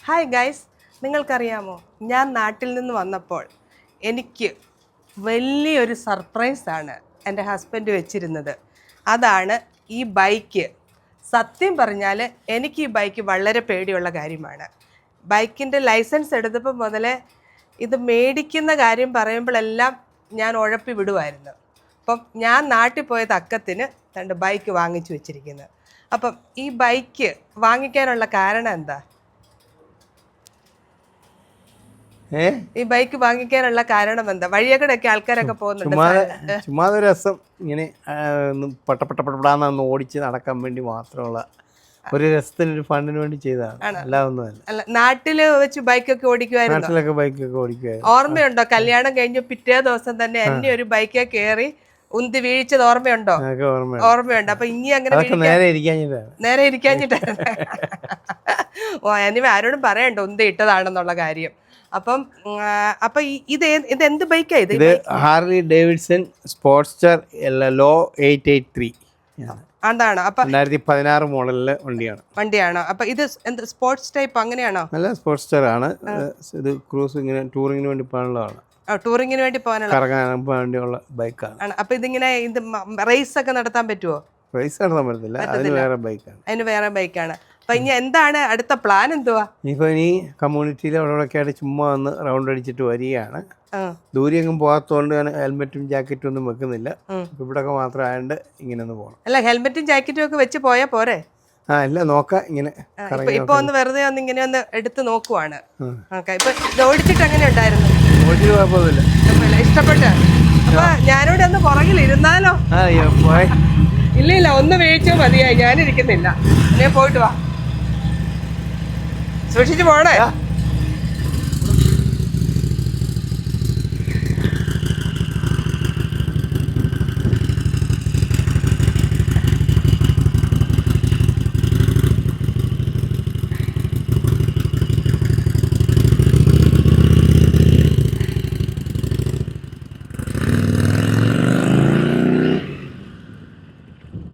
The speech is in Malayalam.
ഹായ് ഗൈസ്, നിങ്ങൾക്കറിയാമോ, ഞാൻ നാട്ടിൽ നിന്ന് വന്നപ്പോൾ എനിക്ക് വലിയൊരു സർപ്രൈസാണ് എൻ്റെ ഹസ്ബൻഡ് വെച്ചിരുന്നത്. അതാണ് ഈ ബൈക്ക്. സത്യം പറഞ്ഞാൽ എനിക്ക് ഈ ബൈക്ക് വളരെ പേടിയുള്ള കാര്യമാണ്. ബൈക്കിൻ്റെ ലൈസൻസ് എടുത്തപ്പോൾ മുതലേ ഇത് മേടിക്കുന്ന കാര്യം പറയുമ്പോഴെല്ലാം ഞാൻ ഉഴപ്പി വിടുമായിരുന്നു. അപ്പം ഞാൻ നാട്ടിൽ പോയ തക്കത്തിന് രണ്ട് ബൈക്ക് വാങ്ങിച്ചു വെച്ചിരിക്കുന്നത്. അപ്പം ഈ ബൈക്ക് വാങ്ങിക്കാനുള്ള കാരണം എന്താ? ഈ ബൈക്ക് വാങ്ങിക്കാനുള്ള കാരണം എന്താ? വഴിയക്കടൊക്കെ ആൾക്കാരൊക്കെ പോകുന്നുണ്ട്. ചുമ്മാ ഒരു രസം, ഇങ്ങനെ പട്ടപ്പെടാന്ന് ഓടിച്ച് നടക്കാൻ വേണ്ടി മാത്രമുള്ള ഒരു രസത്തിന്, ഒരു ഫണ്ടിന് വേണ്ടി ചെയ്തതാണ്, അല്ല. നാട്ടില് വെച്ച് ബൈക്കൊക്കെ ഓടിക്കുമായിരുന്നു? നാട്ടിലൊക്കെ ബൈക്കൊക്കെ ഓടിക്കുമായിരുന്നു. ഓർമ്മയുണ്ടോ? കല്യാണം കഴിഞ്ഞ് പിറ്റേ ദിവസം തന്നെ എന്നെ ഒരു ബൈക്കെ കയറി ഉന്തി വീഴ്ചത് ഓർമ്മയുണ്ടോ? ഓർമ്മയുണ്ട്. അപ്പൊ ഇനി അങ്ങനെ നേരെ ഇരിക്കാഞ്ഞിട്ടാണ്. ഓ, എനിവേ ആരോടും പറയണ്ട ഉന്തി ഇട്ടതാണെന്നുള്ള കാര്യം. അപ്പം ഇത് എന്ത് ബൈക്കാ? ഇത് ഹാർലി ഡേവിഡ്സൺ സ്പോർട്സ്റ്റർ ലോ 883 അതാണ്. അപ്പൊ 2016 മോഡലിലെ വണ്ടിയാണ്. അപ്പൊ ഇത് എന്ത് സ്പോർട്സ് ടൈപ്പ് അങ്ങനെയാണോ? നല്ല സ്പോർട്സ്റ്റർ ആണ് ഇത്. ക്രൂസ്, ഇങ്ങനെ ടൂറിങ്ങിന് വേണ്ടി പോകാനുള്ളതാണ്. ടൂറിങ്ങിന് വേണ്ടി കറങ്ങാൻ വേണ്ടിയുള്ള ബൈക്കാണ്. അപ്പൊ ഇതിങ്ങനെ ഇത് റേസ് ഒക്കെ നടത്താൻ പറ്റുമോ? റേസ് നടത്താൻ പറ്റത്തില്ല, അതിന് വേറെ ബൈക്കാണ്. അപ്പൊ ഇനി എന്താണ് അടുത്ത പ്ലാൻ? എന്തുവാ ഇപ്പൊ ഇനി കമ്മ്യൂണിറ്റിയിൽ അവിടെയൊക്കെ ആയിട്ട് ചുമ്മാ വന്ന് റൗണ്ട് അടിച്ചിട്ട് വരികയാണ്. ദൂരെ എങ്ങും പോകാത്തതുകൊണ്ട് ഞാൻ ഹെൽമെറ്റും ജാക്കറ്റും ഒന്നും വെക്കുന്നില്ല. ഇവിടെ ഒക്കെ മാത്രം ആയതുകൊണ്ട് ഇങ്ങനെ ഒന്ന് പോകണം. അല്ല, ഹെൽമെറ്റും ജാക്കറ്റും ഒക്കെ വെച്ച് പോയാ പോരെ? ഇല്ല, നോക്കാം. ഇങ്ങനെ ഇപ്പൊ ഒന്ന് വെറുതെ ഒന്ന് ഇങ്ങനെ ഒന്ന് എടുത്ത് നോക്കുവാണ്. ഇപ്പൊ ഇത് ഓടിച്ചിട്ട് എങ്ങനെ ഉണ്ടായിരുന്നു? കുഴപ്പമൊന്നുമില്ല, ഇഷ്ടപ്പെട്ട്. അപ്പൊ ഞാനിവിടെ ഒന്ന് പുറകിൽ ഇരുന്നാലോ? ഇല്ല, ഒന്ന് വീഴ്ച മതിയായി, ഞാനിരിക്കുന്നില്ല. ഞാൻ പോയിട്ട് വാ, സൂക്ഷിച്ചു പോണേ.